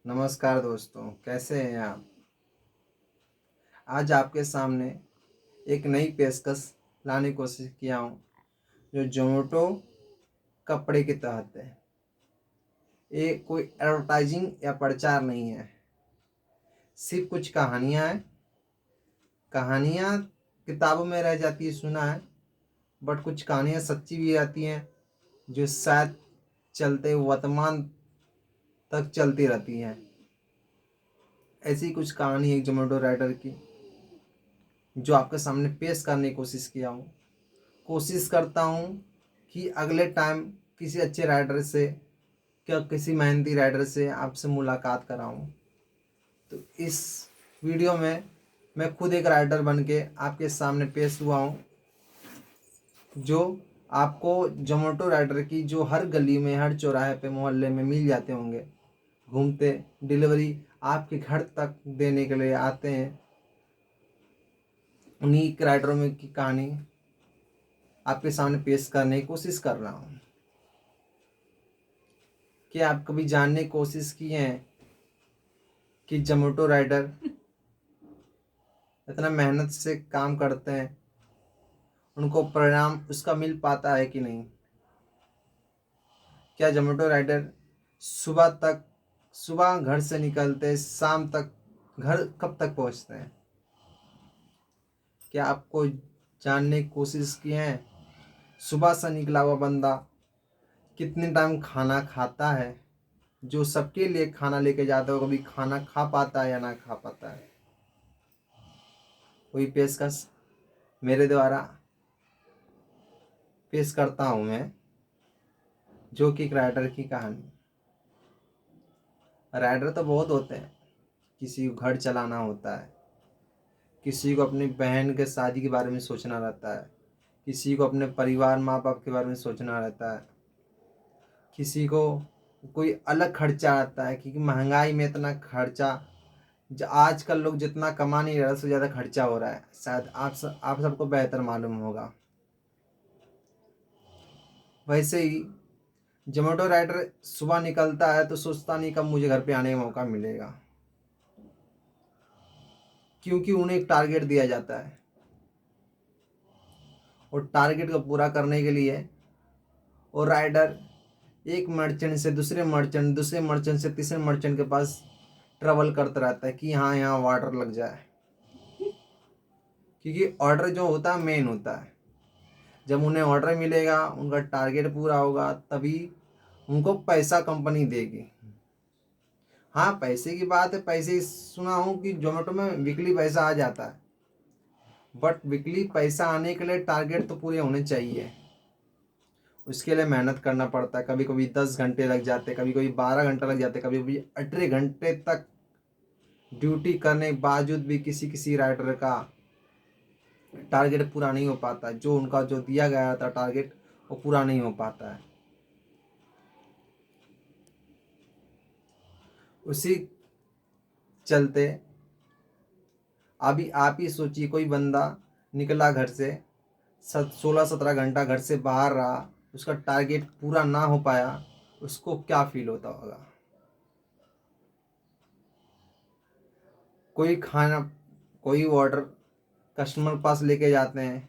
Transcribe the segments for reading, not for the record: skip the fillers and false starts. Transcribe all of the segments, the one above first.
नमस्कार दोस्तों, कैसे हैं आप। आज आपके सामने एक नई पेशकश लाने की कोशिश किया हूँ जो जोमेटो कपड़े के तहत है। ये कोई एडवर्टाइजिंग या प्रचार नहीं है, सिर्फ कुछ कहानियाँ हैं। कहानियाँ किताबों में रह जाती है, सुना है, बट कुछ कहानियाँ सच्ची भी आती हैं जो शायद चलते वर्तमान तक चलती रहती हैं। ऐसी कुछ कहानी एक जोमेटो राइडर की जो आपके सामने पेश करने की कोशिश किया हूँ। कोशिश करता हूँ कि अगले टाइम किसी अच्छे राइडर से किसी मेहनती राइडर से आपसे मुलाकात कराऊँ। तो इस वीडियो में मैं खुद एक राइडर बन के आपके सामने पेश हुआ हूँ, जो आपको जोमेटो राइडर की जो हर गली में, हर चौराहे पे, मोहल्ले में मिल जाते होंगे। घूमते डिलीवरी आपके घर तक देने के लिए आते हैं। उन्हीं राइडरों में की कहानी आपके सामने पेश करने की कोशिश कर रहा हूँ। क्या आप कभी जानने की कोशिश की है कि जोमेटो राइडर इतना मेहनत से काम करते हैं, उनको परिणाम उसका मिल पाता है कि नहीं? क्या जोमेटो राइडर सुबह घर से निकलते शाम तक घर कब तक पहुंचते हैं? क्या आपको जानने की कोशिश की है सुबह से निकला हुआ बंदा कितने टाइम खाना खाता है? जो सबके लिए खाना लेके जाता है, कभी खाना खा पाता है या ना खा पाता है? वही पेशकश मेरे द्वारा पेश करता हूँ मैं, जो कि एक राइडर की कहानी। राइडर तो बहुत होते हैं। किसी को घर चलाना होता है, किसी को अपनी बहन के शादी के बारे में सोचना रहता है, किसी को अपने परिवार माँ बाप के बारे में सोचना रहता है, किसी को कोई अलग खर्चा आता है क्योंकि महंगाई में इतना खर्चा, आजकल लोग जितना कमा नहीं रहे उससे ज़्यादा खर्चा हो रहा है। शायद आप सबको बेहतर मालूम होगा। वैसे ही जोमेटो राइडर सुबह निकलता है तो सोचता नहीं कब मुझे घर पे आने का मौका मिलेगा, क्योंकि उन्हें एक टारगेट दिया जाता है और टारगेट को पूरा करने के लिए वो राइडर एक मर्चेंट से दूसरे मर्चेंट, दूसरे मर्चेंट से तीसरे मर्चेंट के पास ट्रैवल करता रहता है कि हाँ यहाँ ऑर्डर लग जाए, क्योंकि ऑर्डर जो होता है मेन होता है। जब उन्हें ऑर्डर मिलेगा, उनका टारगेट पूरा होगा, तभी उनको पैसा कंपनी देगी। हाँ, पैसे की बात है, पैसे सुना हूँ कि जोमेटो में वीकली पैसा आ जाता है, बट वीकली पैसा आने के लिए टारगेट तो पूरे होने चाहिए। उसके लिए मेहनत करना पड़ता है। कभी कभी 10 घंटे लग जाते, कभी कभी 12 घंटे लग जाते, कभी कभी 18 घंटे तक ड्यूटी करने के बावजूद भी किसी किसी राइडर का टारगेट पूरा नहीं हो पाता। जो उनका जो दिया गया था टारगेट, वो पूरा नहीं हो पाता है। उसी चलते अभी आप ही सोचिए, कोई बंदा निकला घर से, 16-17 घंटा घर से बाहर रहा, उसका टारगेट पूरा ना हो पाया, उसको क्या फील होता होगा? कोई खाना, कोई ऑर्डर कस्टमर पास लेके जाते हैं,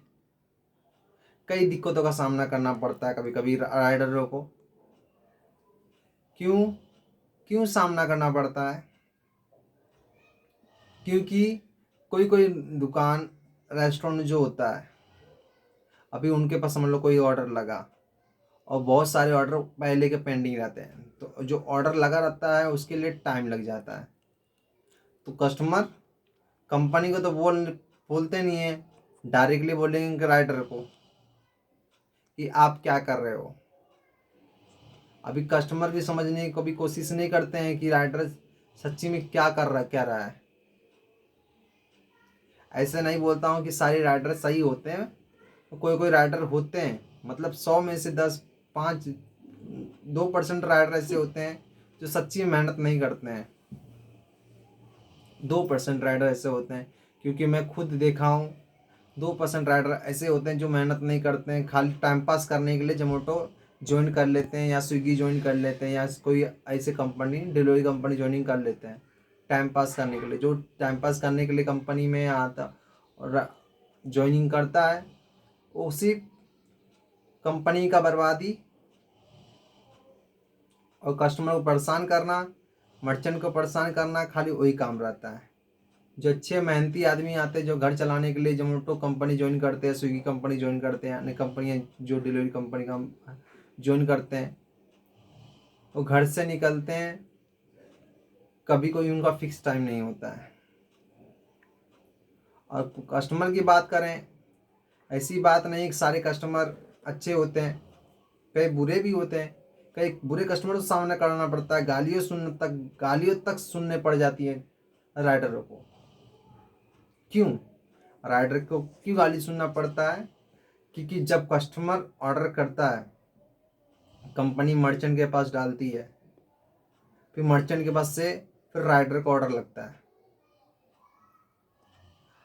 कई दिक्कतों का सामना करना पड़ता है कभी कभी राइडरों को। क्यों क्यों सामना करना पड़ता है? क्योंकि कोई कोई दुकान, रेस्टोरेंट जो होता है, अभी उनके पास समझ लो कोई ऑर्डर लगा और बहुत सारे ऑर्डर पहले के पेंडिंग रहते हैं, तो जो ऑर्डर लगा रहता है उसके लिए टाइम लग जाता है। तो कस्टमर कंपनी को तो बोलते नहीं है, डायरेक्टली बोलेंगे राइडर को कि आप क्या कर रहे हो। अभी कस्टमर भी समझने की कभी कोशिश नहीं करते हैं कि राइडर सच्ची में क्या रहा है। ऐसे नहीं बोलता हूँ कि सारे राइडर सही होते हैं, कोई कोई राइडर होते हैं, मतलब 100 में से 2% राइडर ऐसे होते हैं जो सच्ची मेहनत नहीं करते हैं। 2% राइडर ऐसे होते हैं, क्योंकि मैं खुद देखा हूँ। 2% राइडर ऐसे होते हैं जो मेहनत नहीं करते हैं, खाली टाइम पास करने के लिए जोमेटो ज्वाइन कर लेते हैं, या स्विगी ज्वाइन कर लेते हैं, या कोई ऐसे कंपनी डिलीवरी कंपनी ज्वाइनिंग कर लेते हैं टाइम पास करने के लिए। जो टाइम पास करने के लिए कंपनी में आता और ज्वाइनिंग करता है, उसी कंपनी का बर्बादी और कस्टमर को परेशान करना, मर्चेंट को परेशान करना, खाली वही काम रहता है। जो अच्छे मेहनती आदमी आते हैं, जो घर चलाने के लिए जोमेटो कंपनी ज्वाइन करते हैं, स्विगी कंपनी ज्वाइन करते हैं, अन्य कंपनियाँ जो डिलीवरी कंपनी का ज्वाइन करते हैं, वो घर से निकलते हैं, कभी कोई उनका फिक्स टाइम नहीं होता है। और कस्टमर की बात करें, ऐसी बात नहीं कि सारे कस्टमर अच्छे होते हैं, कई बुरे भी होते हैं। कई बुरे कस्टमर को सामना करना पड़ता है, गालियों तक सुनने पड़ जाती है राइडरों को। क्यों राइडर को क्यों गाली सुनना पड़ता है? क्योंकि जब कस्टमर ऑर्डर करता है, कंपनी मर्चेंट के पास डालती है, फिर मर्चेंट के पास से फिर राइडर को ऑर्डर लगता है।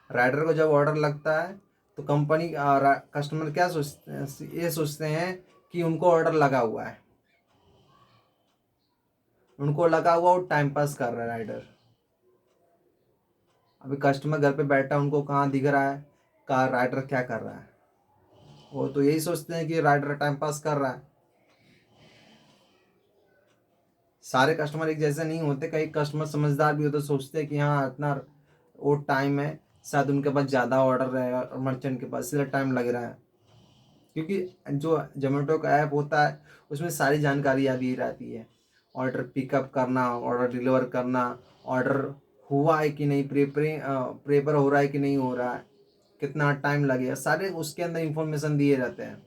राइडर को जब ऑर्डर लगता है तो कंपनी कस्टमर क्या सोचते हैं, ये सोचते हैं कि उनको ऑर्डर लगा हुआ है, उनको लगा हुआ वो टाइम पास कर रहा है राइडर। अभी कस्टमर घर पे बैठा है, उनको कहाँ दिख रहा है का राइडर क्या कर रहा है? वो तो यही सोचते हैं कि राइडर टाइम पास कर रहा है। सारे कस्टमर एक जैसे नहीं होते, कई कस्टमर समझदार भी होते, सोचते हैं कि हाँ इतना वो टाइम है, शायद उनके पास ज़्यादा ऑर्डर रहेगा और मर्चेंट के पास इसलिए टाइम लग रहा है। क्योंकि जो जोमेटो का ऐप होता है उसमें सारी जानकारी दी रहती है, ऑर्डर पिकअप करना, ऑर्डर डिलीवर करना, ऑर्डर हुआ है कि नहीं, प्रेपर हो रहा है कि नहीं हो रहा है, कितना टाइम लगेगा, सारे उसके अंदर इंफॉर्मेशन दिए रहते हैं।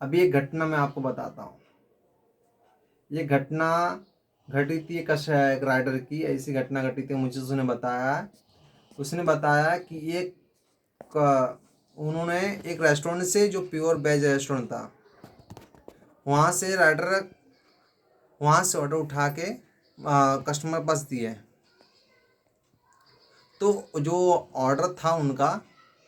अभी एक घटना मैं आपको बताता हूँ। ये घटना घटी थी एक राइडर की, ऐसी घटना घटी थी, मुझे उसने बताया कि उन्होंने एक रेस्टोरेंट से, जो प्योर वेज रेस्टोरेंट था, वहाँ से ऑर्डर उठा के कस्टमर पास दिए। तो जो ऑर्डर था उनका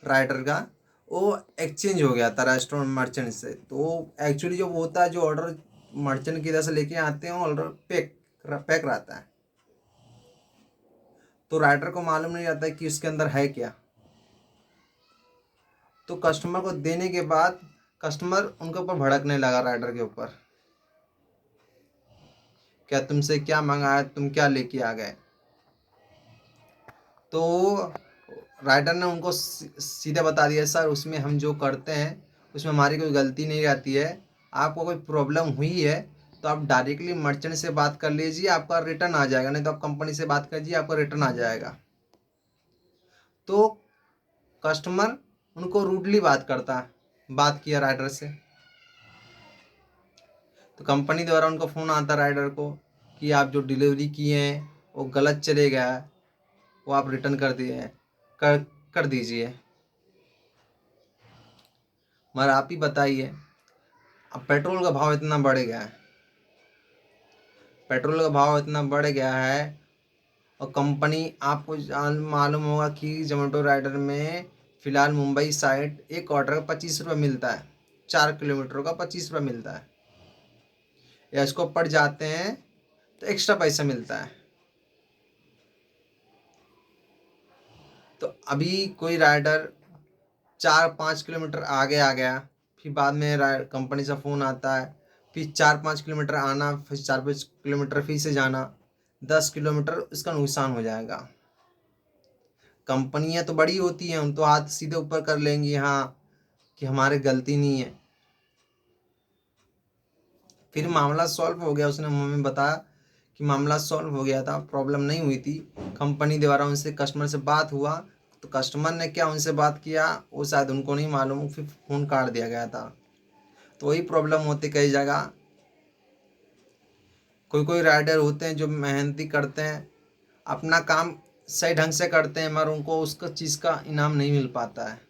राइडर का, वो एक्सचेंज हो गया था रेस्टोरेंट मर्चेंट से। तो एक्चुअली जो होता है, जो ऑर्डर मर्चेंट की तरह से लेके आते हैं, ऑर्डर पैक रहता है, तो राइडर को मालूम नहीं रहता कि उसके अंदर है क्या। तो कस्टमर को देने के बाद कस्टमर उनके ऊपर भड़कने लगा, राइडर के ऊपर, क्या तुमसे क्या मंगाया, तुम क्या लेके आ गए। तो राइडर ने उनको सीधा बता दिया, सर उसमें हम जो करते हैं उसमें हमारी कोई गलती नहीं रहती है, आपको कोई प्रॉब्लम हुई है तो आप डायरेक्टली मर्चेंट से बात कर लीजिए, आपका रिटर्न आ जाएगा, नहीं तो आप कंपनी से बात कीजिए, आपका रिटर्न आ जाएगा। तो कस्टमर उनको रूडली बात किया राइडर से। तो कंपनी द्वारा उनको फ़ोन आता राइडर को कि आप जो डिलीवरी किए हैं वो गलत चले गया है, वो आप रिटर्न कर कर दीजिए। मगर आप ही बताइए, अब पेट्रोल का भाव इतना बढ़ गया है, और कंपनी, आपको मालूम होगा कि जोमेटो राइडर में फ़िलहाल मुंबई साइड एक ऑर्डर का 25 रुपये मिलता है, 4 किलोमीटर का 25 रुपये मिलता है, या इसको पड़ जाते हैं तो एक्स्ट्रा पैसा मिलता है। तो अभी कोई राइडर 4-5 किलोमीटर आगे आ गया, फिर बाद में कंपनी से फ़ोन आता है, फिर 4-5 किलोमीटर आना, फिर 4-5 किलोमीटर फिर से जाना, 10 किलोमीटर इसका नुकसान हो जाएगा। कंपनियां तो बड़ी होती हैं, उन तो हाथ सीधे ऊपर कर लेंगी, हाँ कि हमारी गलती नहीं है। फिर मामला सॉल्व हो गया, उसने मम्मी बताया कि मामला सॉल्व हो गया था, प्रॉब्लम नहीं हुई थी, कंपनी द्वारा उनसे कस्टमर से बात हुआ, तो कस्टमर ने क्या उनसे बात किया वो शायद उनको नहीं मालूम, फिर फ़ोन काट दिया गया था। तो वही प्रॉब्लम होती कई जगह। कोई राइडर होते हैं जो मेहनती करते हैं, अपना काम सही ढंग से करते हैं, मगर उनको उसका चीज़ का इनाम नहीं मिल पाता है।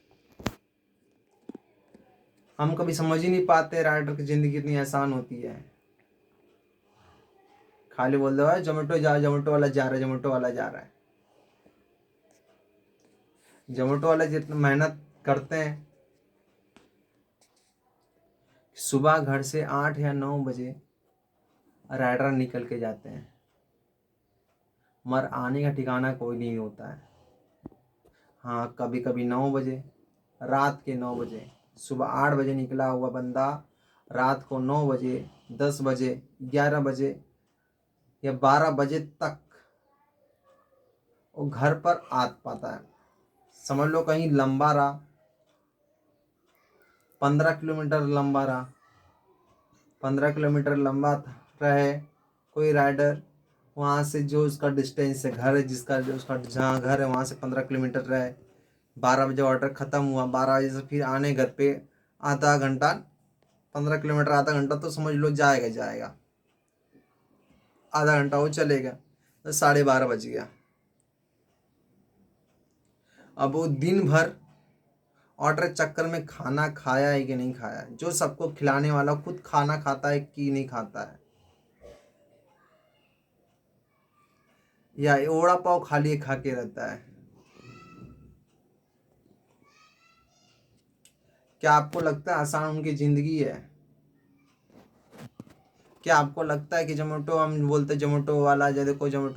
हम कभी समझ ही नहीं पाते राइडर की ज़िंदगी कितनी आसान होती है। खाली बोल दो जोमेटो जा, जोमेटो वाला जा रहा है, जोमेटो वाला जा रहा है। जोमेटो वाले जितना मेहनत करते हैं, सुबह घर से 8 या 9 बजे राइडर निकल के जाते हैं, मगर आने का ठिकाना कोई नहीं होता है। हाँ, कभी कभी 9 बजे, रात के 9 बजे, सुबह 8 बजे निकला हुआ बंदा रात को 9 बजे, 10 बजे, 11 बजे या 12 बजे तक वो घर पर आ पाता है। समझ लो कहीं लंबा रहा, 15 किलोमीटर लंबा रहा, 15 किलोमीटर लंबा रहे कोई राइडर, वहाँ से जो उसका डिस्टेंस है, घर है जिसका, जो उसका जहाँ घर है वहाँ से 15 किलोमीटर रहे, 12 बजे ऑर्डर ख़त्म हुआ, 12 बजे से फिर आने घर पे आधा घंटा, 15 किलोमीटर आधा घंटा तो समझ लो जाएगा जाएगा, आधा घंटा वो चलेगा तो 12:30 बज गया। अब वो दिन भर ऑर्डर चक्कर में खाना खाया है कि नहीं खाया है, जो सबको खिलाने वाला खुद खाना खाता है कि नहीं खाता है, या ओड़ा पाव खाली खा के रहता है। क्या आपको लगता है आसान उनकी ज़िंदगी है? क्या आपको लगता है कि जोमेटो, हम बोलते जोमेटो वाला, जैसे कोई जोमेटो